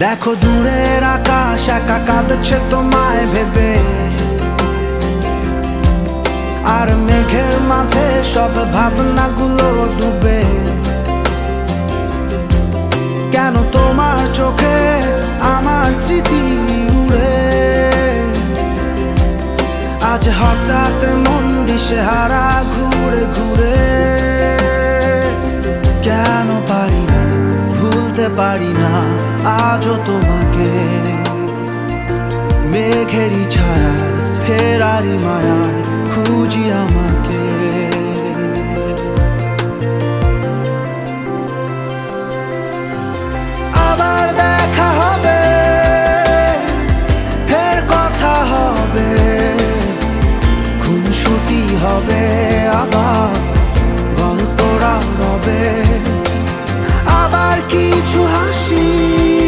দেখো দূরের আকাশ একা কাঁদছে তোমায় ভেবে, আর মেঘের মাঝে সব ভাবনাগুলো ডুবে। কেন তোমার চোখে আমার স্মৃতি উড়ে, আজ হঠাৎ মন দিশেহারা ঘুরে ঘুরে। কেন পারি না ভুলতে পারি না আজও তোমাকে, মেঘেরই ছায়া ফেরারি মায়ায় খুঁজি আমাকে। আবার দেখা হবে, ফের কথা হবে, খুনসুটি হবে, আবার গল্পরা রবে, আবার কিছু হাসি